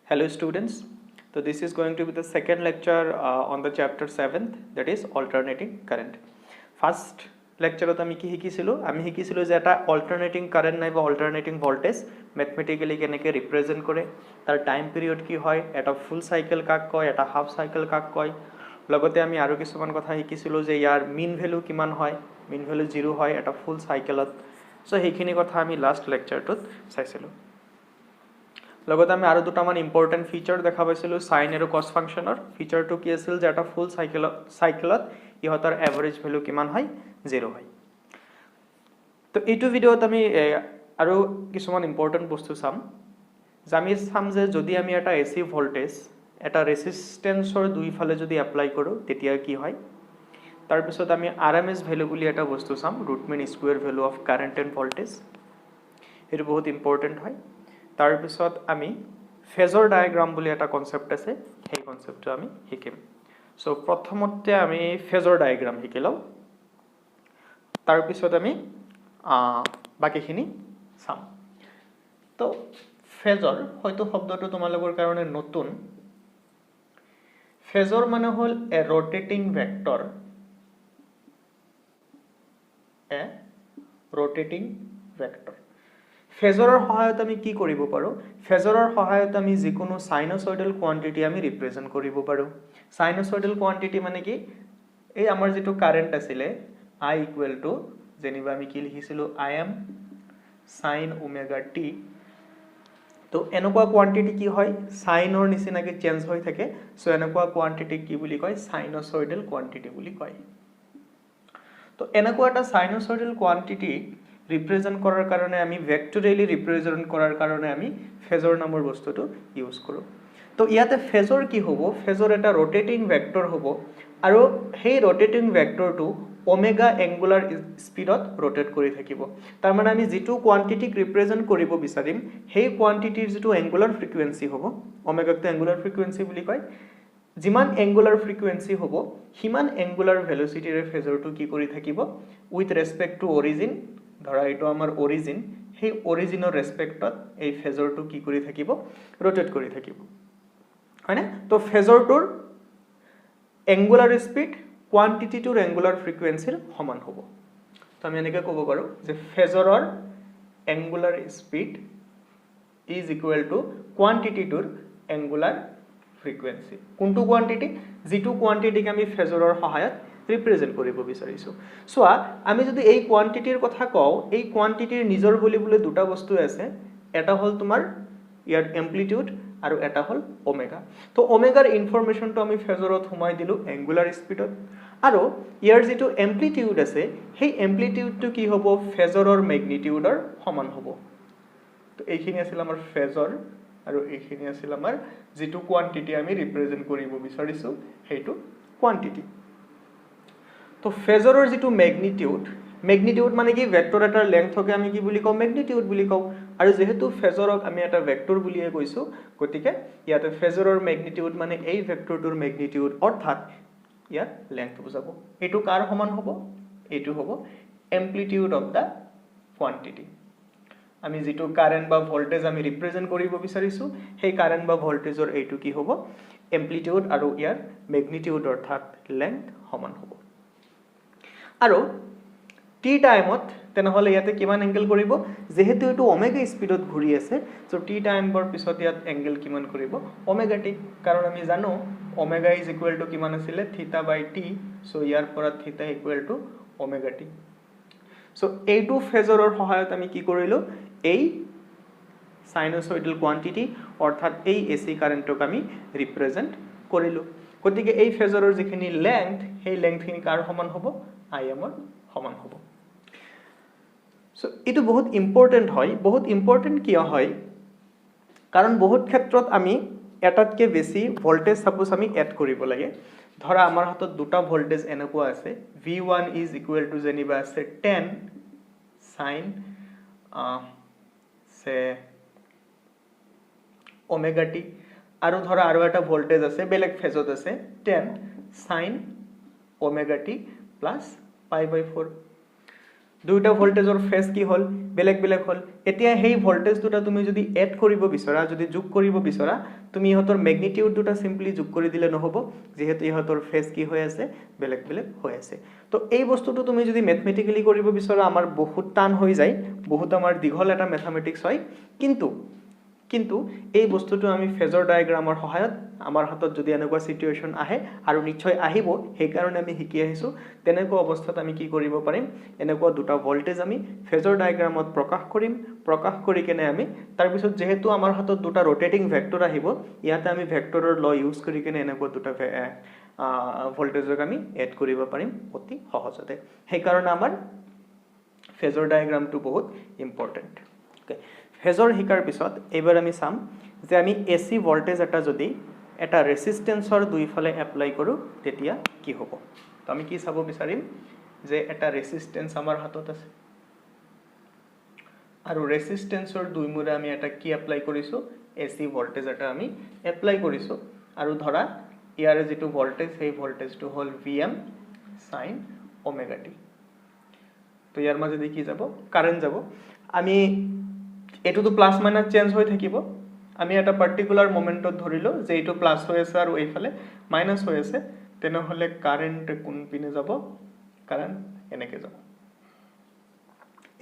Hello students, so this is going to be the second lecture on the chapter 7th, that is alternating current. First lecture আমি কি শিকিছিলো যে এটা alternating current নাইবা alternating voltage mathematically কেনেকৈ represent কৰে, তাৰ টাইম পিৰিয়ড কি হয়, এটা ফুল সাইকেল কাক কয়, এটা হাফ সাইকেল কাক কয়, লগতে আমি আৰু কিছুমান কথা শিকিছিলো যে ইয়াৰ মিন ভ্যালু কিমান হয়, মিন ভ্যালু 0 হয় এটা ফুল সাইকেলত। সো সেইখিনি কথা আমি লাষ্ট লেকচাৰটোত চাইছিলো। লগতে আমি আৰু দুটামান ইম্পৰ্টেণ্ট ফিচাৰ দেখা পাইছিলোঁ সাইন আৰু কস ফাংচনৰ। ফিচাৰটো কি আছিল যে এটা ফুল সাইকেলত ইহঁতৰ এভাৰেজ ভ্যালু কিমান হয়, 0 হয়। তো এইটো ভিডিঅ'ত আমি আৰু কিছুমান ইম্পৰ্টেণ্ট বস্তু চাম যে যদি আমি এটা এসি ভোল্টেজ এটা ৰেজিষ্টেন্সৰ দুইফালে যদি এপ্লাই কৰোঁ তেতিয়া কি হয়। তাৰপিছত আমি আৰএমএস ভ্যালু বুলি এটা বস্তু চাম, root mean square value of current and voltage, এইটো বহুত ইম্পৰ্টেণ্ট হয়। তাৰপিছত আমি ফেজৰ ডায়াগ্ৰাম বুলি এটা কনসেপ্ট আছে, সেই কনসেপ্টটো আমি শিকিম। সো প্ৰথমতে আমি ফেজৰ ডায়াগ্ৰাম শিকি লওঁ, তাৰপিছত আমি বাকিখিনি চাম। তো ফেজৰ হয়তো শব্দটো তোমালোকৰ কাৰণে নতুন। ফেজৰ মানে হ'ল এ ৰোটেটিং ভেক্টৰ, ফেজৰৰ সহায়ত আমি কি কৰিব পাৰোঁ, ফেজৰৰ সহায়ত আমি যিকোনো সাইনোসয়েডাল কোয়ান্টিটি আমি ৰিপ্ৰেজেন্ট কৰিব পাৰোঁ। সাইনোসয়েডাল কোয়ান্টিটি মানে কি, এই আমাৰ যেটো কাৰেন্ট আছিলে I ইকুৱেল টু যেনিবা আমি কি লিখিছিলো I am sin omega t। তো এনেকুৱা কোয়ান্টিটি কি হয়, সাইনৰ নিচিনাকৈ চেঞ্জ হৈ থাকে। সো এনেকুৱা কোয়ান্টিটি কি বুলি কয়, সাইনোসয়েডাল কোয়ান্টিটি বুলি কয়। তো এনেকুৱা এটা সাইনোসয়েডাল কোয়ান্টিটি ৰিপ্ৰেজেন্ট কৰাৰ কাৰণে আমি ভেক্টৰিয়েলি ৰিপ্ৰেজেন্ট কৰাৰ কাৰণে আমি ফেজৰ নামৰ বস্তুটো ইউজ কৰোঁ। তো ইয়াতে ফেজৰ কি হ'ব, ফেজৰ এটা ৰোটেটিং ভেক্টৰ হ'ব আৰু সেই ৰোটেটিং ভেক্টৰটো ওমেগা এংগুলাৰ স্পিডত ৰোটেট কৰি থাকিব। তাৰ মানে আমি যেটো কোয়ান্টিটিক ৰিপ্ৰেজেন্ট কৰিব বিচাৰিম সেই কোয়ান্টিটিৰ যেটো এংগুলাৰ ফ্ৰিকুৱেন্সি হ'ব, ওমেগাটো এংগুলাৰ ফ্ৰিকুৱেন্সি বুলি কয়। যিমান এংগুলাৰ ফ্ৰিকুৱেন্সি হ'ব সিমান এংগুলাৰ ভেলোচিটিৰে ফেজৰটো কি কৰি থাকিব, উইথ ৰেসপেক্ট টু অৰিজিন, ধৰা এইটো আমাৰ অৰিজিন, সেই অৰিজিনৰ ৰেসপেক্টত এই ফেজৰটো কি কৰি থাকিব, ৰোটেট কৰি থাকিব, হয়নে। তো ফেজৰটোৰ এংগুলাৰ স্পিড কোয়ান্টিটিটোৰ এংগুলাৰ ফ্ৰিকুৱেন্সিৰ সমান হ'ব। তো আমি এনেকৈ ক'ব পাৰোঁ যে ফেজৰৰ angular speed is equal to কোয়ান্টিটিটোৰ এংগুলাৰ ফ্ৰিকুৱেন্সি। কোনটো কোয়ান্টিটি, যেটো কোয়ান্টিটিক আমি ফেজৰৰ সহায়ত ৰিপ্ৰেজেন্ট কৰিব বিচাৰিছো। সোয়া আমি যদি এই কোয়ান্টিটিৰ কথা কওঁ, এই কোয়ান্টিটিৰ নিজৰ বুলিবলৈ দুটা বস্তু আছে, এটা হ'ল তোমাৰ ইয়াৰ এম্প্লিটিউড আৰু এটা হ'ল ওমেগা। তো ওমেগাৰ ইনফৰমেশনটো আমি ফেজৰত সোমাই দিলো এংগুলাৰ স্পিডত, আৰু ইয়াৰ যেটো এম্প্লিটিউড আছে সেই এম্প্লিটিউডটো কি হ'ব, ফেজৰৰ ম্যাগনিটিউডৰ সমান হ'ব। তো এইখিনি আছিল আমাৰ ফেজৰ আৰু এইখিনি আছিল আমাৰ যেটো কোয়ান্টিটি আমি ৰিপ্ৰেজেন্ট কৰিব বিচাৰিছো সেইটো কোয়ান্টিটি। তো ফেজৰৰ যেটো ম্যাগনিটিউড মানে কি, ভেক্টৰ এটাৰ লেংথকে আমি কি বুলি কওঁ, ম্যাগনিটিউড বুলি কওঁ। আৰু যেহেতু ফেজৰক আমি এটা ভেক্টৰ বুলিয়ে কৈছো, গতিকে ইয়াতে ফেজৰৰ ম্যাগনিটিউড মানে এই ভেক্টৰটোৰ ম্যাগনিটিউড, অৰ্থাৎ ইয়াৰ লেংথ বুজাব। এইটো কাৰ সমান হ'ব, এইটো হ'ব এম্প্লিটিউড অফ দা কোয়ান্টিটি। আমি যেটো কারেন্ট বা ভোল্টেজ আমি ৰিপ্ৰেজেন্ট কৰিব বিচাৰিছো সেই কাৰেন্ট বা ভোল্টেজৰ এইটো কি হ'ব, এম্প্লিটিউড, আৰু ইয়াৰ ম্যাগনিটিউড অৰ্থাৎ লেংথ সমান হ'ব। আৰু টি টাইমত তেনেহলে ইয়াতে কিমান এংগেল কৰিব, যেহেতু এটো ওমেগা স্পিডত ঘূৰি আছে, সো টি টাইমৰ পিছত ইয়াত এংগেল কিমান কৰিব, ওমেগা টি। কাৰণ আমি জানো ওমেগা ইজ ইকুৱেল টু কিমান আছিলে, থিটা বাই টি। সো ইয়াৰ পৰা থিটা ইকুৱেল টু ওমেগা টি। সো এইটো ফেজৰৰ সহায়ত আমি কি কৰিলো, এই সাইনোসয়েডাল কোয়ান্টিটি অৰ্থাৎ এই এসি কাৰেন্টক আমি ৰিপ্ৰেজেন্ট কৰিলো। গতিকে এই ফেজৰৰ যিখিনি লেংথ সেই লেংথখিনি কাৰ সমান হ'ব, I am ৰ সমান হ'ব। সো এটো বহুত ইম্পৰ্টেন্ট হয়। বহুত ইম্পৰ্টেন্ট কিয় হয়, কাৰণ বহুত ক্ষেত্ৰত আমি এটাতকে বেছি ভোল্টেজ সাপোজ আমি এড কৰিব লাগে। ধৰা আমাৰ হাতত দুটা ভোল্টেজ এনেকুৱা আছে, V1 ইজ ইকুৱেল টু যেনিবা আছে 10 sin ওমেগা টি, আৰু ধৰা আৰু এটা ভোল্টেজ আছে বেলেগ ফেজত আছে 10 sin ওমেগা টি প্লাস পাই বাই 4। দুইটা ভোল্টেজৰ ফেজ কি হল বেলেগ বেলেগ হল এতিয়া হেই ভোল্টেজ দুটা তুমি যদি এড কৰিব বিচৰা যদি যোগ কৰিব বিচৰা তুমি ইহতৰ ম্যাগনিটিউড দুটা সিম্পলি যোগ কৰি দিলে নহব যেহেতু ইহতৰ ফেজ কি হৈ আছে বেলেগ বেলেগ হৈ আছে তো এই বস্তুটো তুমি যদি ম্যাথমেটিক্যালি কৰিব বিচৰা আমাৰ বহুত টান হৈ যায় বহুত আমাৰ দীঘল এটা ম্যাথমেটিক্স হয় কিন্তু এই বস্তুটো আমি ফেজৰ ডায়াগ্ৰামৰ সহায়ত আমাৰ হাতত যদি এনেকুৱা সিচুৱেচন আহে আৰু নিশ্চয় আহিব সেই কাৰণে আমি শিকি আহিছো তেনেকুৱা অৱস্থাত আমি কি কৰিব পাৰিম এনেকুৱা দুটা ভোল্টেজ আমি ফেজৰ ডায়াগ্ৰামত প্ৰকাশ কৰি কেনে আমি তাৰ পিছত যেহেতু আমাৰ হাতত দুটা ৰোটেটিং ভেক্টৰ আহিব ইয়াতে আমি ভেক্টৰৰ ল ইউজ কৰি কেনে এনেকুৱা দুটা ভোল্টেজক আমি এড কৰিব পাৰিম অতি সহজতে সেই কাৰণে আমাৰ ফেজৰ ডায়াগ্ৰামটো বহুত ইম্পৰ্টেন্ট ওকে ফেজৰ হিকাৰ পিছত এবাৰ আমি চাম যে আমি এসি ভোল্টেজ এটা যদি এটা ৰেজিস্ট্যান্সৰ দুইফালে এপ্লাই কৰো তেতিয়া কি হ'ব তো আমি কি চাব বিচাৰিম যে এটা ৰেজিস্ট্যান্স আমাৰ হাতত আছে আৰু ৰেজিস্ট্যান্সৰ দুইমুৰে আমি এটা কি এপ্লাই কৰিছো এসি ভোল্টেজ এটা আমি এপ্লাই কৰিছো আৰু ধৰা ইয়াৰে যেটো ভোল্টেজ সেই ভোল্টেজটো হল Vm sin omega t তো ইয়াৰ মাজে কি যাব কারেন্ট যাব আমি এটো তো প্লাস মাইনাস চেঞ্জ হৈ থাকিব আমি এটা পার্টিকুলার মোমেন্টত ধৰিলো যে এটো প্লাস হৈ আছে আৰু এইফালে মাইনাস হৈ আছে তেনে হলে কাৰেন্ট কোন পিনে যাব কাৰেন্ট এনেকে যাব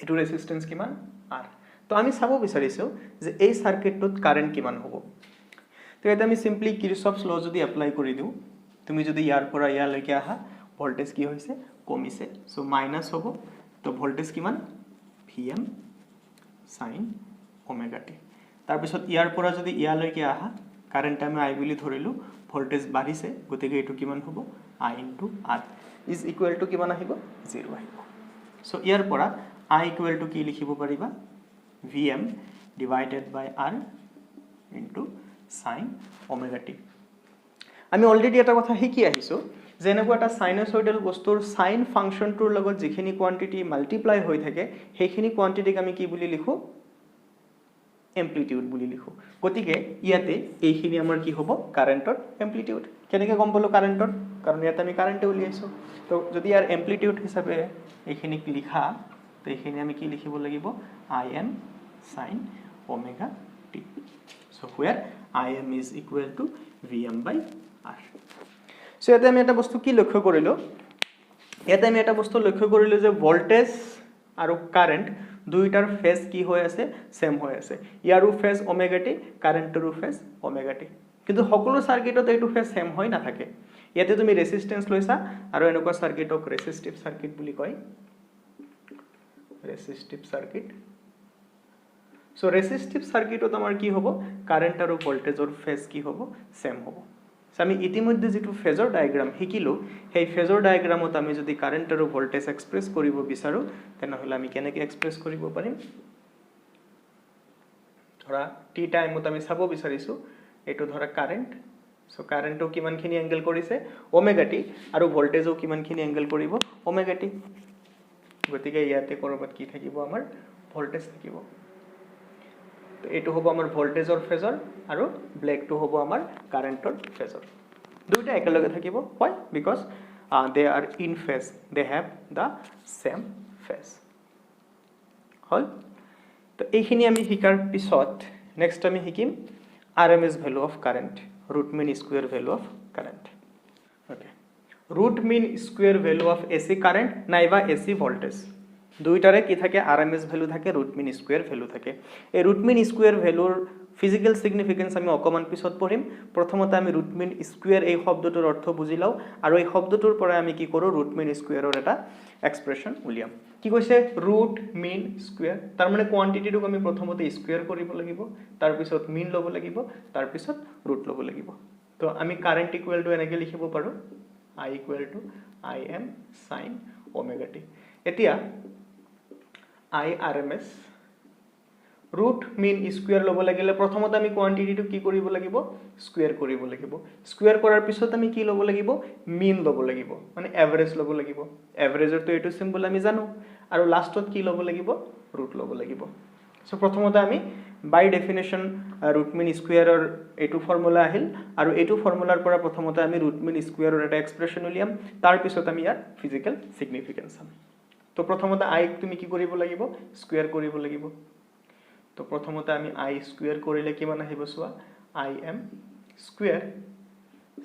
এটো ৰেজিস্ট্যান্স কিমান R তো আমি চাব বিচাৰিছো যে এই সাৰ্কিটটোত কাৰেন্ট কিমান হ'ব তো এটা আমি সিম্পলি কিৰচফস ল যদি এপ্লাই কৰি দিও তুমি যদি ইয়াৰ পৰা ইয়ালৈকে আহা ভোল্টেজ কি হৈছে কমিছে সো মাইনাস হ'ব তো ভোল্টেজ কিমান Vm sin omega t তাৰ পিছত ইয়াৰ পৰা যদি ইয়ালৈকে আহা কাৰেন্ট আমি I বুলি ধৰিলো ভোল্টেজ বাঢ়িছে গতিকে এটো কিমান হ'ব I * R is equal to কিমান আহিব 0 আহিব সো ইয়াৰ পৰা I equal to কি লিখিব পাৰিবা Vm divided by R into sin omega t আমি অলৰেডি এটা কথা শিকি আহিছো যে এনেকুৱা এটা সাইনোসয়েডাল বস্তুৰ সাইন ফাংশনটোৰ লগত যিখিনি কোয়ান্টিটি মাল্টিপ্লাই হৈ থাকে সেইখিনি কোয়ান্টিটিক আমি কি বুলি লিখো এমপ্লিটিউড বুলি লিখো গতিকে ইয়াতে এইখিনি আমাৰ কি হ'ব কাৰেন্টৰ এমপ্লিটিউড কেনেকৈ গম পালো কাৰেন্টৰ কাৰণ ইয়াতে আমি কাৰেন্টে উলিয়াইছো তো যদি ইয়াৰ এমপ্লিটিউড হিচাপে এইখিনি লিখা তো এইখিনি আমি কি লিখিব লাগিব Im sin omega t so where Im is equal to Vm by R so ইয়াতে আমি এটা বস্তু কি লক্ষ্য কৰিলো ইয়াতে আমি এটা বস্তু লক্ষ্য কৰিলো যে ভোল্টেজ আৰু কাৰেন্ট দুইটাৰ ফেজ কি হৈ আছে সেম হৈ আছে ইয়াৰো ফেজ ওমেগা টি কাৰেন্টৰো ফেজ ওমেগা টি কিন্তু সকলো সাৰ্কিটত এইটো ফেজ সেম হৈ না থাকে ইয়াতে তুমি ৰেজিস্ট্যান্স লৈছা আৰু এনেকুৱা সাৰ্কিটক ৰেজিস্টিভ সাৰ্কিট বুলি কয় ৰেজিস্টিভ সাৰ্কিট সো ৰেজিস্টিভ সাৰ্কিটত আমাৰ কি হ'ব কাৰেন্ট আৰু ভোল্টেজৰ ফেজ কি হ'ব সেম হ'ব আমি ইতিমধ্যে যেটো ফেজৰ ডায়াগ্ৰাম শিকিলো সেই ফেজৰ ডায়াগ্ৰামত আমি যদি কাৰেন্ট আৰু ভোল্টেজ এক্সপ্ৰেস কৰিব বিচাৰো তেনহলে আমি কেনেকৈ এক্সপ্ৰেস কৰিব পাৰিম ধৰা টি টাইমত আমি চাব বিচাৰিছো এটো ধৰা কাৰেন্ট সো কাৰেন্টও কিমানখিনি এংগল কৰিছে ওমেগা টি আৰু ভোল্টেজও কিমানখিনি এংগল কৰিব ওমেগা টি গতিকে ইয়াতে কৰবাত কি থাকিব আমাৰ ভোল্টেজ থাকিব তো এটো হ'ব আমাৰ ভোল্টেজৰ ফেজৰ আৰু ব্ল্যাকটো হ'ব আমাৰ কাৰেন্টৰ ফেজৰ দুইটা একেলগে থাকিব why because they are in phase they have the same phase হল তো এইখিনি আমি শিকাৰ পিছত নেক্সট আমি শিকিম RMS value of current root mean square value of current okay root mean square value of AC current নাইবা AC voltage দুইটাৰে কি থাকে RMS ভ্যালু থাকে root mean square ভ্যালু থাকে এই root mean square ভ্যালুৰ ফিজিক্যাল সিগনিফিকেন্স আমি অকমান পিছত পঢ়িম প্ৰথমতে আমি root mean square এই শব্দটোৰ অৰ্থ বুজি লও আৰু এই শব্দটোৰ পৰা আমি কি কৰো root mean squareৰ এটা এক্সপ্ৰেছন উলিয়াম কি কৈছে root mean square তাৰ মানে কোয়ান্টিটিটোক আমি প্ৰথমতে স্কয়াৰ কৰিব লাগিব তাৰ পিছত mean লব লাগিব তাৰ পিছত root লব লাগিব তো আমি কাৰেন্ট ইকুৱেল টু এনেকৈ লিখিব পাৰো I equal to Im sin omega t এতিয়া I RMS root mean square লব লাগিলে প্ৰথমতে আমি কোয়ান্টিটিটো কি কৰিব লাগিব স্কয়াৰ কৰিব লাগিব স্কয়াৰ কৰাৰ পিছত আমি কি লব লাগিব mean লব লাগিব মানে এভাৰেজ লব লাগিব এভাৰেজৰ তো এটো সিম্বল আমি জানো আৰু লাষ্টত কি লব লাগিব root লব লাগিব সো প্ৰথমতে আমি বাই ডেফিনেশন root mean squareৰ এটো ফৰ্মুলা আহিল আৰু এটো ফৰ্মুলাৰ পৰা প্ৰথমতে আমি root mean squareৰ এটা এক্সপ্ৰেছন উলিয়াম তাৰ পিছত আমি ইয়াৰ ফিজিক্যাল সিগনিফিকেন্স তো প্ৰথমতে আই তুমি কি কৰিব লাগিব স্কয়াৰ কৰিব লাগিব তো প্ৰথমতে আমি আই স্কয়াৰ কৰিলে কিমান আহিব চোৱা I am square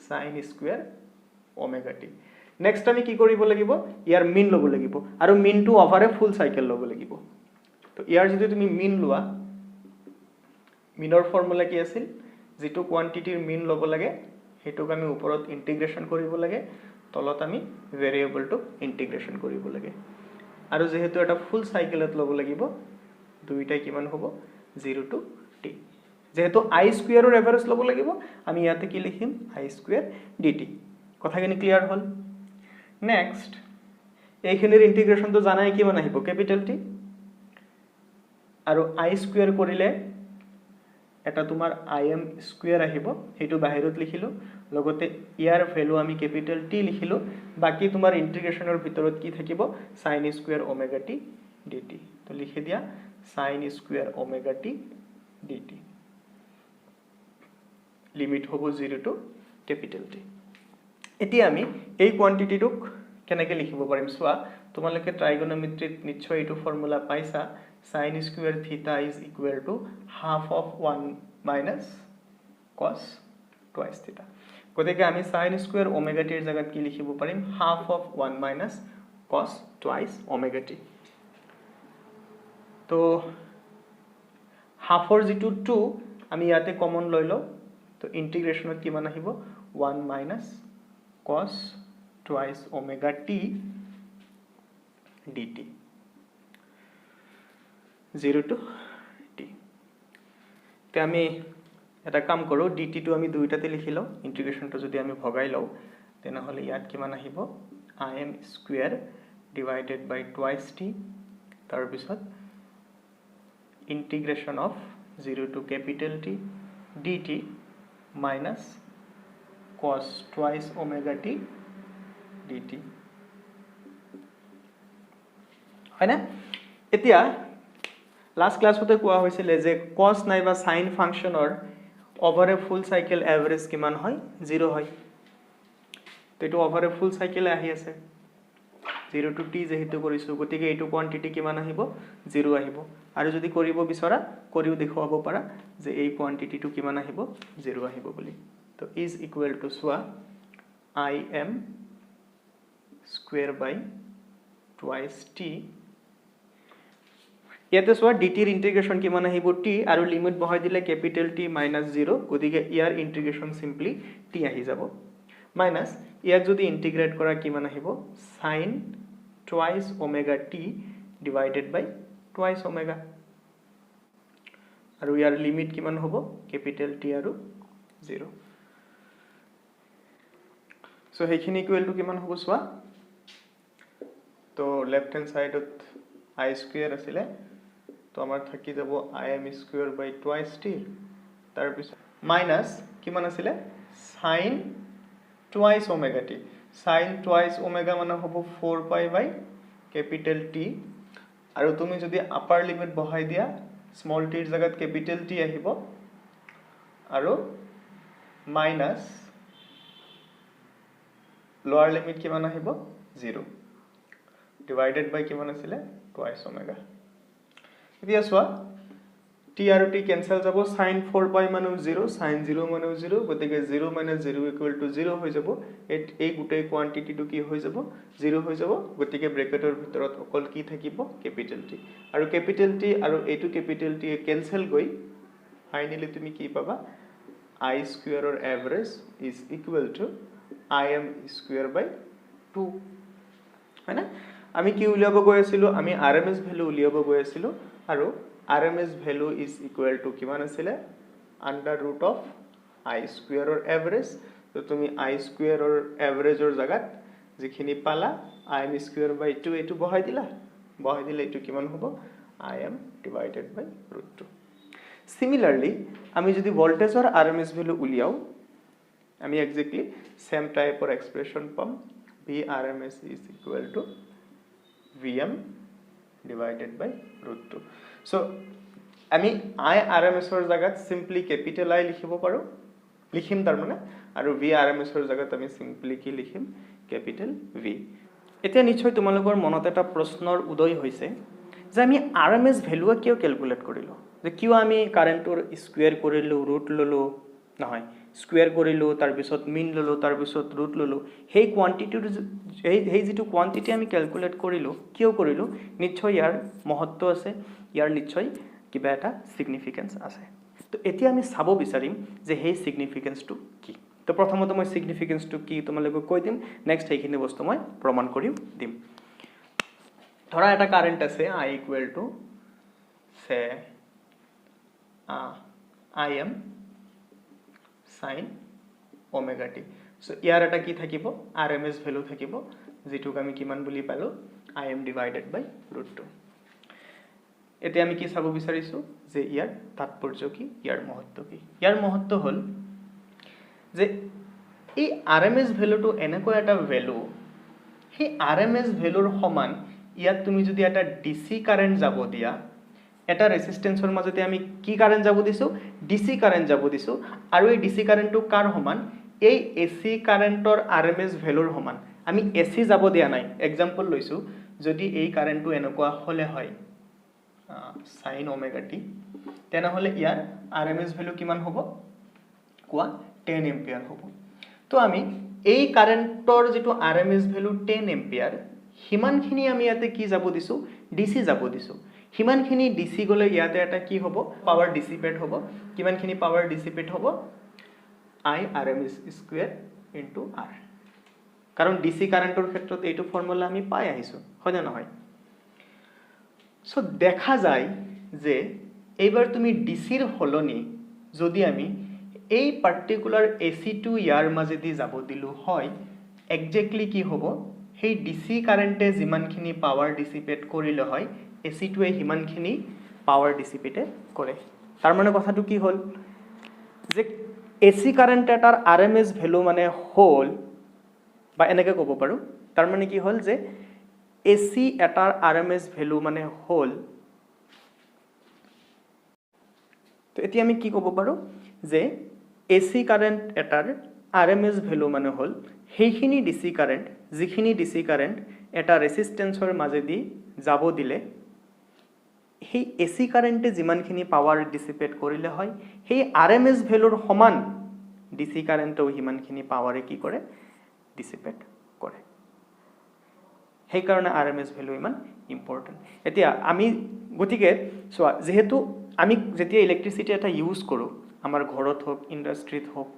sin square omega t next আমি কি কৰিব লাগিব ইয়াৰ মিন লব লাগিব আৰু মিনটো ওভাৰ এ ফুল সাইকেল লব লাগিব তো ইয়াৰ যদি তুমি মিন লোৱা মিনৰ ফৰ্মুলা কি আছিল যেটো কোয়ান্টিটিৰ মিন লব লাগে হেতুক আমি ওপৰত ইন্টিগ্ৰেশন কৰিব লাগে তলত আমি ভেৰিয়েবলটো ইন্টিগ্ৰেশন কৰিব লাগে আৰু যেহেতু এটা ফুল সাইকেলত লব লাগিব দুইটাই কিমান হ'ব 0 to t যেহেতু i স্কয়াৰৰ এভাৰেজ লব লাগিব আমি ইয়াতে কি লিখিম i স্কয়াৰ dt কথাখিনি ক্লিয়াৰ হল নেক্সট এইখিনিৰ ইন্টিগ্ৰেশনটো জানাই কিমান আহিব ক্যাপিটাল T আৰু i স্কয়াৰ কৰিলে এটা তোমাৰ im স্কয়াৰ আহিব হেতু বাহিৰত লিখিলো লগতে ইয়াৰ ভ্যালু আমি ক্যাপিটাল T লিখিলো বাকি তোমাৰ ইন্টিগ্ৰেশনৰ ভিতৰত কি থাকিব sin square omega t dt তো লিখি দিয়া sin square omega t dt limit হ'ব 0 to ক্যাপিটাল T এতিয়া আমি এই কোয়ান্টিটিটোক কেনেকৈ লিখিব পাৰিম চোৱা তোমালোকে ট্ৰাইগোনোমেট্ৰিত নিশ্চয় এইটো ফৰ্মুলা পাইছা sin square theta is equal to half of 1 minus cos twice theta গতিকে আমি sin square omega t এর জায়গাত কি লিখিব পাৰিম half of 1 minus cos twice omega t তো হাফৰ যেটো 2 আমি ইয়াতে কমন লৈ লও তো ইন্টিগ্ৰেশনত কিমান আহিব 1 minus cos twice omega t dt 0 to t তে আমি এটা কাম কৰো dt টো আমি দুইটাতে লিখি লও ইন্টিগ্ৰেশনটো যদি আমি ভগাই লও তেনে হলে ইয়াত কিমান আহিব im স্কয়াৰ ডিভাইডেড বাই টুৱাইস t তাৰ পিছত integration of 0 to capital T dt minus cos twice omega t dt হয় না এতিয়া লাস্ট ক্লাসতে কোৱা হৈছিল যে cos নাইবা sin ফাংশনৰ ওভাৰ এ ফুল সাইকেল এভাৰেজ কিমান হয় 0 হয় তো এটো ওভাৰ এ ফুল সাইকেল আহি আছে 0 to t যেহেতু কৰিছো গতিকে এটো কোয়ান্টিটি কিমান আহিব 0 আহিব আৰু যদি কৰিব বিচৰা কৰিও দেখুৱাব পাৰা যে এই কোয়ান্টিটিটো কিমান আহিব 0 আহিব বুলি তো is equal to soya im square by twice t ইয়াতে সোয়া dt এর ইন্টিগ্রেশন কিমান আহিব t আৰু লিমিট বহাই দিলে ক্যাপিটাল T - 0 গতিকে ইয়াৰ ইন্টিগ্ৰেশন সিম্পলি t আহি যাব মাইনাস ইয়াক যদি ইন্টিগ্ৰেট কৰা কিমান আহিব sin twice omega t divided by twice omega আৰু ইয়াৰ লিমিট কিমান হ'ব ক্যাপিটাল T আৰু 0 সো হেখিনি ইকুয়াল টু কিমান হ'ব সোয়া তো লেফট হ্যান্ড সাইডত i স্কয়াৰ আছিল তো আমাৰ থাকি যাব im স্কয়াৰ বাই টুৱাইস t তাৰ পিছত মাইনাস কিমান আছিল sin twice omega t sin twice omega মানে হ'ব 4 pi by capital T আৰু তুমি যদি আপাৰ লিমিট বহাই দিয়া স্মল t এৰ জায়গাত ক্যাপিটাল T আহিব আৰু মাইনাস লোৱাৰ লিমিট কিমান আহিব 0 ডিভাইডেড বাই কিমান আছিল twice omega এতিয়া সোয়া t আৰু t ক্যান্সেল যাব sin 4 pi মানে 0 sin 0 মানে 0 গতিকে 0 - 0 = 0 হৈ যাব এই গুটেই কোয়ান্টিটিটো কি হৈ যাব 0 হৈ যাব গতিকে ব্ৰেকেটৰ ভিতৰত অকল কি থাকিব ক্যাপিটাল T আৰু ক্যাপিটাল T আৰু এটো ক্যাপিটাল T ক্যান্সেল গৈ ফাইনালি তুমি কি পাবা i স্কয়াৰৰ average is equal to im square by 2 হয়না আমি কি উলিয়াব গৈ আছিল আমি rms ভ্যালু উলিয়াব গৈ আছিল আৰু rms value is equal to কিমান আছিল আন্ডাৰ ৰুট অফ i স্কয়াৰৰ এভাৰেজ তো তুমি i স্কয়াৰৰ এভাৰেজৰ জায়গাত যিখিনি পালা im স্কয়াৰ বাই 2 এটো বহাই দিলে এটো কিমান হ'ব im ডিভাইডেড বাই √2 সিমিলারলি আমি যদি ভোল্টেজৰ rms ভ্যালু উলিয়াও আমি এক্স্যাক্টলি সেম টাইপৰ এক্সপ্রেশন পাম vrms is equal to vm divided by √2 so আমি irms এর জায়গাত সিম্পলি ক্যাপিটাল I লিখিব পাৰো লিখিম তাৰ মানে আৰু vrms এৰ জায়গাত আমি সিম্পলি কি লিখিম ক্যাপিটাল V এতিয়া নিশ্চয় তোমালোকৰ মনত এটা প্ৰশ্নৰ উদয় হৈছে যে আমি RMS ভ্যালু কিয় ক্যালকুলেট কৰিলো, যে কিয় আমি কাৰেণ্টৰ স্কয়াৰ কৰিলো, ৰুট ললো, নহয় স্কয়াৰ কৰিলো, তাৰ পিছত মিন ললো, তাৰ পিছত ৰুট ললো। সেই কোৱান্টিটিৰ এই যেটো কোৱান্টিটি আমি ক্যালকুলেট কৰিলো, কিয় কৰিলো? নিশ্চয় ইয়াৰ মহত্ব আছে, ইয়াৰ নিশ্চয় কিবা এটা সিগনিফিকেন্স আছে। তো এতিয়া আমি চাব বিচাৰিম যে সেই সিগনিফিকেন্সটো কি। তো প্ৰথমতে মই সিগনিফিকেন্সটো কি তোমালোকক কৈ দিম, নেক্সট সেইখিনি বস্তু মই প্ৰমাণ কৰি দিম। ধৰা এটা কাৰেন্ট আছে I equal to say Im sin ওমেগা টি। সো ইয়াৰ এটা কি থাকিব, RMS ভ্যালু থাকিব, যেটোক আমি কিমান বুলি পালো, Im ডিভাইডেড বাই √2। এতিয়া আমি কি চাব বিচাৰিছো যে ইয়াৰ তাৎপৰ্য কি, ইয়াৰ মহত্ব কি। ইয়াৰ মহত্ব হল যে এই RMS ভ্যালুটো এনেকৈ এটা ভ্যালু, সেই RMS ভ্যালুৰ সমান ইয়াত তুমি যদি এটা DC কাৰেন্ট যাব দিয়া, এটা ৰেজিস্ট্যান্সৰ মাজতে আমি কি কাৰেন্ট যাব দিছো, DC কাৰেন্ট যাব দিছো, আৰু এই DC কাৰেন্টটো কাৰ সমান, এই AC কাৰেন্টৰ RMS ভ্যালুৰ সমান। আমি AC যাব দিয়া নাই, এক্সাম্পল লৈছো, যদি এই কারেন্টটো এনেকুৱা হলে হয় sin ওমেগা টি, তেনেহলে ইয়াৰ RMS ভ্যালু কিমান হ'ব কোৱা, 10 এম্পিয়াৰ হ'ব। তো আমি এই কাৰেন্টৰ যেটো RMS ভ্যালু 10 এম্পিয়াৰ, হিমানখিনি আমি ইয়াতে কি যাব দিছো, DC যাব দিছো। হিমানখিনি DC গলে ইয়াতে এটা কি হ'ব, পাৱাৰ ডিসিপেট হ'ব। কিমানখিনি পাৱাৰ ডিসিপেট হ'ব, I RMS square into R। কাৰণ DC কাৰেন্টৰ ক্ষেত্ৰত এইটো ফৰ্মুলা আমি পাই আহিছো, হয় না নহয়? সো দেখা যায় যে এইবাৰ তুমি ডিসিৰ হলনি যদি আমি এই পাৰ্টিকুলাৰ AC2 ইয়াৰ মাজেদি যাব দিলো হয়, এক্স্যাক্টলি কি হ'ব, সেই ডিসি কারেন্টে যিমানখিনি পাৱাৰ ডিসিপেট কৰিলে হয়, AC2 এ হিমানখিনি পাৱাৰ ডিসিপেট কৰে। তাৰ মানে কথাটো কি হ'ল যে AC কাৰেন্ট এটাৰ RMS ভ্যালু মানে হল, বা এনেকৈ ক'ব পাৰো, তাৰ মানে কি হ'ল যে AC এটাৰ RMS ভ্যালু মানে হল, তো এতিয়া আমি কি ক'ব পাৰো যে AC কাৰেন্ট এটাৰ RMS ভ্যালু মানে হল সেইখিনি DC কাৰেন্ট, যিখিনি DC কাৰেন্ট এটা ৰেজিস্ট্যান্সৰ মাজেদি যাব দিলে সেই AC কাৰেন্টে যিমানখিনি পাৱাৰ ডিসিপেট কৰিলে হয়, সেই RMS ভ্যালুৰ সমান DC কাৰেন্টও হিমানখিনি পাৱাৰে কি কৰে, ডিসিপেট কৰে। সেই কাৰণে RMS ভ্যালু ইমান ইম্পৰ্টেন্ট। এতিয়া আমি গতিকে চোৱা, যেহেতু আমি যেতিয়া ইলেক্ট্ৰিসিটি এটা ইউজ কৰো, আমাৰ ঘৰত হোক, ইন্ডাস্ট্ৰিত হোক,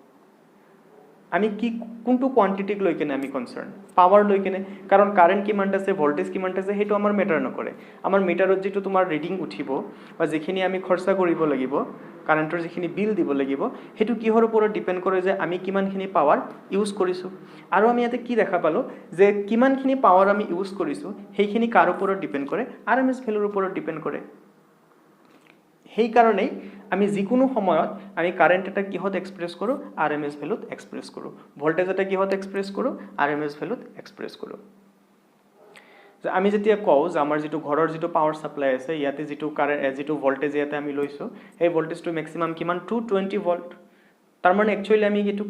আমি কি কোনটো কোয়ান্টিটিক লৈ কেনে আমি কনসাৰ্ন, পাৱাৰ লৈ কেনে। কাৰণ কাৰেন্ট কিমান আছে, ভোল্টেজ কিমান আছে, হেতু আমাৰ মেটাৰ নকৰে। আমাৰ মিটাৰত যেটো তোমাৰ ৰিডিং উঠিব বা যিখিনি আমি খৰচা কৰিব লাগিব, কাৰেন্টৰ যিখিনি বিল দিব লাগিব, হেতু কিহৰ ওপৰত ডিপেন্ড কৰে যে আমি কিমানখিনি পাৱাৰ ইউজ কৰিছো। আৰু আমি ইয়াতে কি দেখা পালো যে কিমানখিনি পাৱাৰ আমি ইউজ কৰিছো, সেইখিনি কাৰ ওপৰত ডিপেন্ড কৰে, RMS ভ্যালুৰ ওপৰত ডিপেন্ড কৰে। সেই কাৰণেই আমি যিকোনো সময়ত আমি কাৰেন্ট এটা কিহত এক্সপ্ৰেস কৰো, RMS ভ্যালুত এক্সপ্ৰেস কৰো। ভোল্টেজ এটা কিহত এক্সপ্ৰেস কৰো, RMS ভ্যালুত এক্সপ্ৰেস কৰো। যে আমি যেতিয়া কওঁ যে আমাৰ যেটো ঘৰৰ যেটো পাৱাৰ সাপ্লাই আছে, ইয়াতে যেটো ভোল্টেজ ইয়াতে আমি লৈছো, এই ভোল্টেজটো ম্যাক্সিমাম কিমান, 220 ভোল্ট। তাৰ মানে একচুয়ালি আমি এটো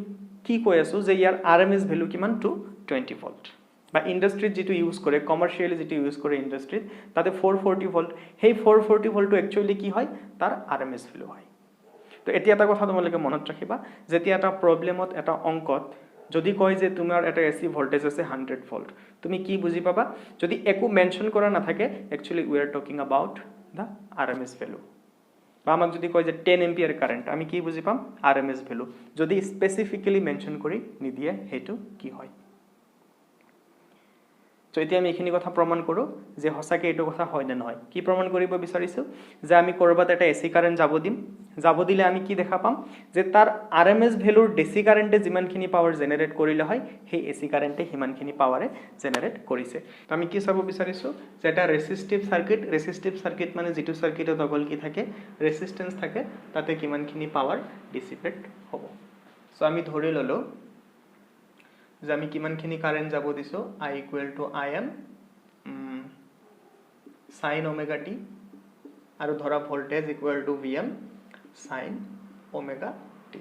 কি কৈ আছো যে ইয়াৰ RMS ভ্যালু কিমান, 220 ভোল্ট। বা ইন্ডাস্ট্ৰিত যেটো ইউজ কৰে, কমাৰ্শিয়ালি যেটো ইউজ কৰে ইন্ডাস্ট্ৰিত, তাতে 440 ভোল্ট। সেই 440 ভোল্টটো একচুয়ালি কি হয়, তাৰ RMS ভ্যালু হয়। তো এতিয়া এটা কথা তোমালোকে মনত ৰাখিবা, যেতিয়া এটা প্ৰবলেমত, এটা অংকত যদি কয় যে তোমাৰ এটা AC ভোল্টেজ আছে 100 ভোল্ট, তুমি কি বুজি পাবা, যদি একো মেনশন কৰা নাথাকে, actually we are talking about the RMS value. বা আমাক যদি কয় যে 10 এম্পিয়াৰ কাৰেন্ট, আমি কি বুজি পাম, RMS ভ্যালু। যদি স্পেসিফিক্যালি মেনশন কৰি নিদিয়ে, হেতু কি হয়। তো এতিয়া আমি এইখিনি কথা প্ৰমাণ কৰো যে হসাকে এইটো কথা হয় না নহয়। কি প্ৰমাণ কৰিব বিচাৰিছো, যে আমি কৰবাত এটা AC কাৰেন্ট যাব দিলে আমি কি দেখা পাম, যে তাৰ RMS ভ্যালুৰ DC কাৰেন্টে যিমানখিনি পাৱাৰ জেনাৰেট কৰিলে হয়, সেই AC কাৰেন্টে হিমানখিনি পাৱাৰে জেনাৰেট কৰিছে। তো আমি কি চাব বিচাৰিছো, যে এটা ৰেজিস্টিভ সাৰ্কিট মানে যেটো সাৰ্কিটত অকল কি থাকে, ৰেজিস্ট্যান্স থাকে, তাতে কিমানখিনি পাৱাৰ ডিসিপেট হ'ব। সো আমি ধৰি ললো যে আমি কিমানখিনি কাৰেন্ট যাব দিছো, I equal to Im sin ওমেগা টি, আৰু ধৰা voltage equal to Vm sin ওমেগা টি।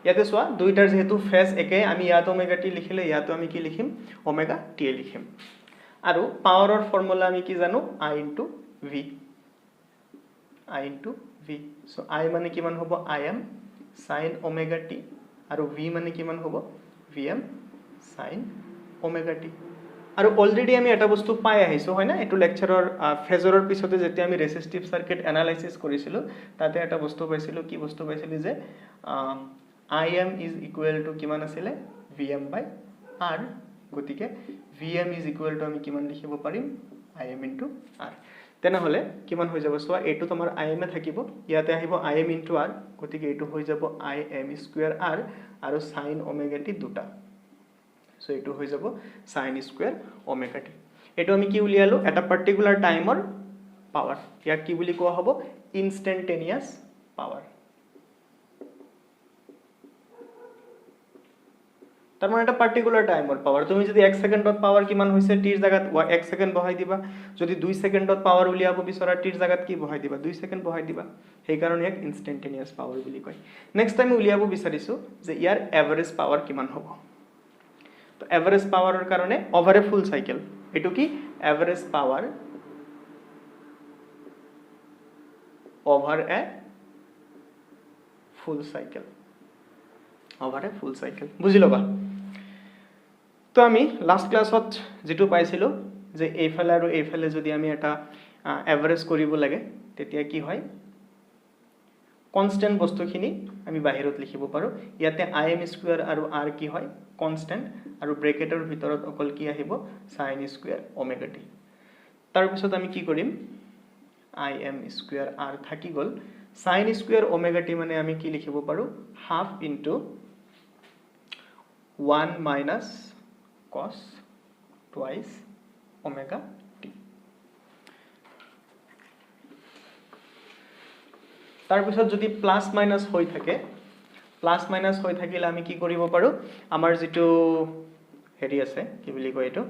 ইয়াতে চোৱা দুইটাৰ যেহেতু ফেজ একে, আমি ইয়াত ওমেগা টি লিখিলে ইয়াতো আমি কি লিখিম, ওমেগা টি লিখিম। আৰু পাৱাৰৰ ফৰ্মুলা আমি কি জানো I into V so I মানে কিমান হ'ব Im sin omega t আৰু V মানে কিমান হ'ব Vm sin omega t আৰু অলৰেডি আমি এটা বস্তু পাই আহিছো হয় না এটো লেকচাৰৰ ফেজৰৰ পিছতে যেতিয়া আমি ৰেসিস্টিভ সাৰ্কিট এনালাইসিস কৰিছিলো তাতে এটা বস্তু পাইছিলো কি বস্তু পাইছিলো যে Im is equal to কিমান আছিল Vm by R গতিকে Vm is equal to আমি কিমান লিখিব পাৰিম Im into R তেনে হলে কিমান হৈ যাব সোৱা এটো তোমাৰ Im এ থাকিব ইয়াতে আহিব Im into R গতিকে এটো হৈ যাব Im square R আৰু sin omega t দুটা সো এটো হৈ যাব sin square omega t এটো আমি কি উলিয়ালো এটা পার্টিকুলার টাইমৰ পাওয়াৰ ইয়াক কি বুলি কোৱা হ'ব ইনস্ট্যান্টেনিয়াস পাওয়াৰ তাৰ মানে এটা পাৰ্টিকুলাৰ টাইমৰ পাওয়াৰ তুমি যদি 1 সেকেন্ডত পাওয়াৰ কিমান হৈছে t ৰ জায়গাত 1 সেকেন্ড বহাই দিবা যদি 2 সেকেন্ডত পাওয়াৰ উলিয়াব বিচৰা t ৰ জায়গাত কি বহাই দিবা 2 সেকেন্ড বহাই দিবা সেই কাৰণে ইয়াক ইনস্ট্যান্টেনিয়াস পাওয়াৰ বুলি কয় নেক্সট টাইম উলিয়াব বিচাৰিছো যে ইয়াৰ এভাৰেজ পাওয়ার কিমান হ'ব তো এভারেজ পাওয়ারের কারণে ওভার এ ফুল সাইকেল এটু কি average power over a full cycle বুঝি লবা তো আমি লাস্ট ক্লাসত যেটো পাইছিলো যে এইফালে আৰু এইফালে যদি আমি এটা এভাৰেজ কৰিব লাগে তেতিয়া কি হয় কনস্ট্যান্ট বস্তুখিনি আমি বাহিৰত লিখিব পাৰো ইয়াতে Im স্কয়াৰ আৰু R কি হয় কনস্ট্যান্ট আৰু ব্ৰেকেটৰ ভিতৰত অকল কি আহিব sin স্কয়াৰ ওমেগা t তাৰ পিছত আমি কি কৰিম Im স্কয়াৰ R থাকি গল sin স্কয়াৰ ওমেগা t মানে আমি কি লিখিব পাৰো half into 1 minus cos twice omega t তাৰ পিছত যদি প্লাস মাইনাস হৈ থাকে প্লাস মাইনাস হৈ থাকিলে আমি কি কৰিব পাৰো আমাৰ যেটো হেৰি আছে কি বুলি কয় এটো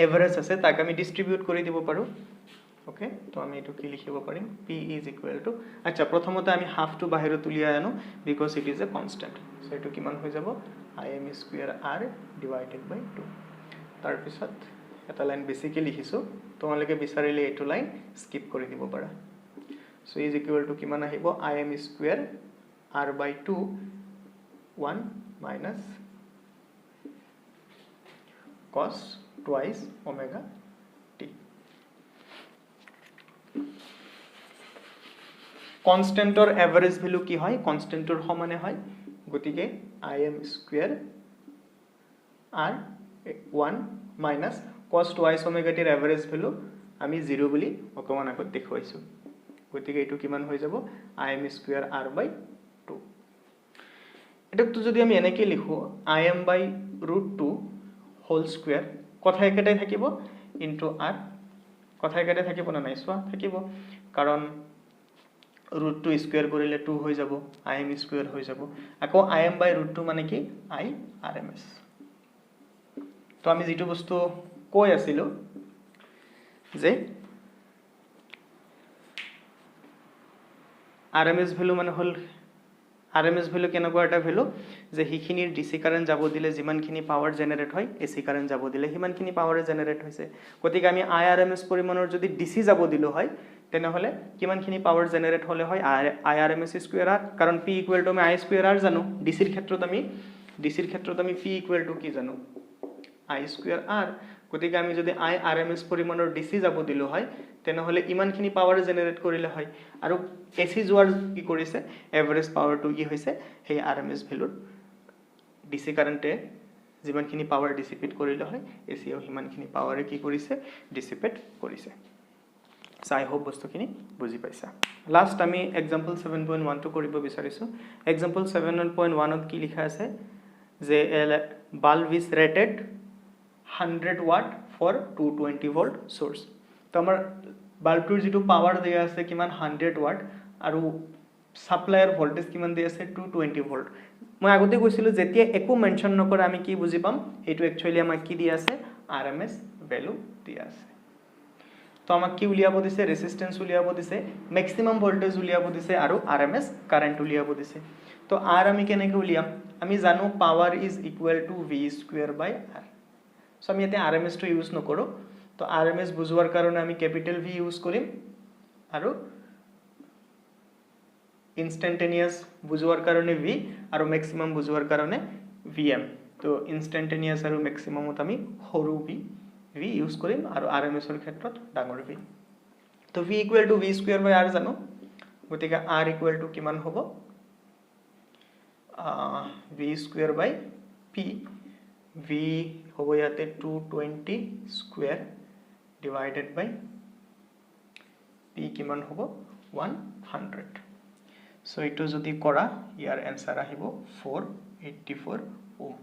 এভাৰেজ আছে তাক আমি ডিস্ট্ৰিবিউট কৰি দিব পাৰো ওকে তো আমি এটো কি লিখিব পাৰিম p is equal to আচ্ছা প্ৰথমতে আমি হাফ টু বাহিৰত উলিয়াই আনো because it is a constant so এটো কিমান হৈ যাব Im square R divided by 2 তাৰ পিছত এটা লাইন বেসিক্যালি লিখিছো তোমালোকে বিচাৰিলে এটো লাইন স্কিপ কৰি দিব পাৰা so is equal to কিমান আহিব Im square R by 2 1 minus cos twice omega t কনস্ট্যান্টৰ এভাৰেজ ভ্যালু কি হয় কনস্ট্যান্টৰ সমানে হয় গতিকে Im square R 1 minus cos twice omega t ৰ এভাৰেজ ভ্যালু আমি 0 বুলি অকমান আগত দেখুৱাইছো গতিকে এটো কিমান হৈ যাব Im square R by 2 এটাটো যদি আমি এনেকৈ লিখো Im by √2 হোল স্কয়ার কথা একেটাই থাকিব ইনটু R কথা একেটাই থাকিব না নাই সোৱা থাকিব কাৰণ √2 স্কয়াৰ কৰিলে 2 হৈ যাব Im স্কয়ার হৈ যাব আকৌ Im by √2 মানে কি I RMS তো আমি যেটো বস্তু কৈ আছিল যে RMS ভ্যালু মানে হল RMS ভ্যালু কেনেকুৱা এটা ভ্যালু যে হিখিনিৰ DC কাৰেন্ট যাব দিলে যিমানখিনি পাৱাৰ জেনাৰেট হয় AC কাৰেন্ট যাব দিলে হিমানখিনি পাৱাৰ জেনাৰেট হৈছে গতিকে আমি IRMS পৰিমাণৰ যদি DC যাব দিলো হয় তেনে হলে কিমানখিনি পাৱাৰ জেনাৰেট হলে হয় IRMS স্কয়াৰ R কাৰণ P ইকুৱেল টু আমি I স্কয়াৰ R জানো DC ৰ ক্ষেত্ৰত আমি P ইকুৱেল টু কি জানো I স্কয়াৰ R গতিকে আমি যদি IRMS পৰিমাণৰ DC যাব দিলো হয় তেনে হলে ইমানখিনি পাৱাৰ জেনাৰেট কৰিলে হয় আৰু AC যোৱাৰ কি কৰিছে এভাৰেজ পাৱাৰটো কি হৈছে সেই RMS ভ্যালুৰ DC কাৰেন্টে যিমানখিনি পাৱাৰ ডিসিপেট কৰিলে হয় AC ও হিমানখিনি পাৱাৰে কি কৰিছে ডিসিপেট কৰিছে সো আই হোপ বস্তুখিনি বুজি পাইছা লাস্ট আমি एग्जांपल 7.1 টো কৰিব বিচাৰিছো एग्जांपल 7.1 ত কি লিখা আছে যে bulb is rated 100 watt for 220 volt source তো আমাৰ বাল্বটোৰ যেটো পাৱাৰ দিয়া আছে কিমান 100 watt আৰু সাপ্লায়াৰ ভোল্টেজ কিমান দিয়া আছে 220 volt মই আগতে কৈছিলো যেতিয়া একো মেনশন নকৰা আমি কি বুজি পাম এটো একচুয়ালি আমাক কি দিয়া আছে RMS ভ্যালু দিয়া আছে তো আমাক কি উলিয়াব দিছে ৰেজিস্ট্যান্স উলিয়াব দিছে ম্যাক্সিমাম ভোল্টেজ উলিয়াব দিছে আৰু RMS কাৰেন্ট উলিয়াব দিছে তো R আমি কেনেকৈ উলিয়াম আমি জানো power is equal to V square by R so আমি ইয়াতে RMS টো ইউজ নকৰো তো RMS বুজোৱাৰ কাৰণে আমি ক্যাপিটেল V ইউজ কৰিম আৰু ইনস্ট্যান্টেনিয়াস বুজোৱাৰ কাৰণে V আৰু ম্যাক্সিমাম বুজোৱাৰ কাৰণে VM তো ইনস্ট্যান্টেনিয়াস আৰু ম্যাক্সিমামত আমি সৰু V ইউজ কৰিম আৰু RMS ৰ ক্ষেত্ৰত ডাঙৰ V তো V = V²/R জানো গতিকে R = কিমান হ'ব V²/P V হ'ব ইয়াতে 220 স্কয়াৰ ডিভাইডেড বাই P কিমান হ'ব 100 সো এটো যদি কৰা ইয়াৰ आंसर আহিব 484 ওম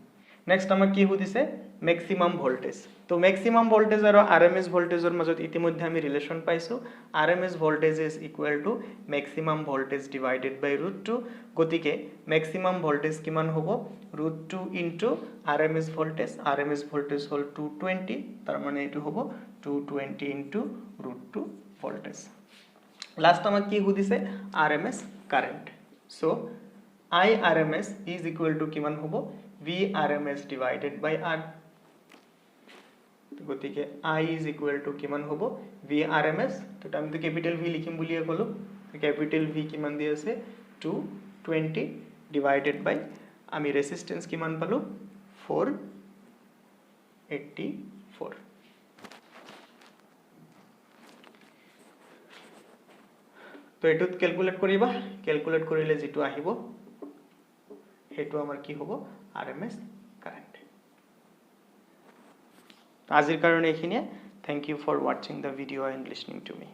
নেক্সট আমাৰ কি সুধিছে ম্যাক্সিমাম ভোল্টেজ তো ম্যাক্সিমাম ভোল্টেজ আৰু RMS ভোল্টেজৰ মাজত ইতিমধ্যে আমি ৰিলেশন পাইছো RMS voltage is equal to maximum voltage divided by √2 গতিকে ম্যাক্সিমাম ভোল্টেজ কিমান হ'ব √2 ইনটু RMS ভোল্টেজ হ'ল 220 তাৰ মানে এটো হ'ব 220 ইনটু √2 ভোল্টেজ লাস্ট আমাক কি সুধিছে RMS current so IRMS is equal to কিমান হ'ব VRMS divided by R গতিকে I is equal to কিমান হ'ব VRMS তো আমি তো ক্যাপিটাল V লিখিম বুলিয়ে কলো ক্যাপিটাল V কিমান দি আছে 220 divided by আমি রেজিস্ট্যান্স কিমান পালো 484 তো এটুত ক্যালকুলেট কৰিবা ক্যালকুলেট কৰিলে যেটো আহিব হেতু আমাৰ কি হ'ব RMS কাৰেন্ট আজিৰ কাৰণে এখিনিয়ে thank you for watching the video and listening to me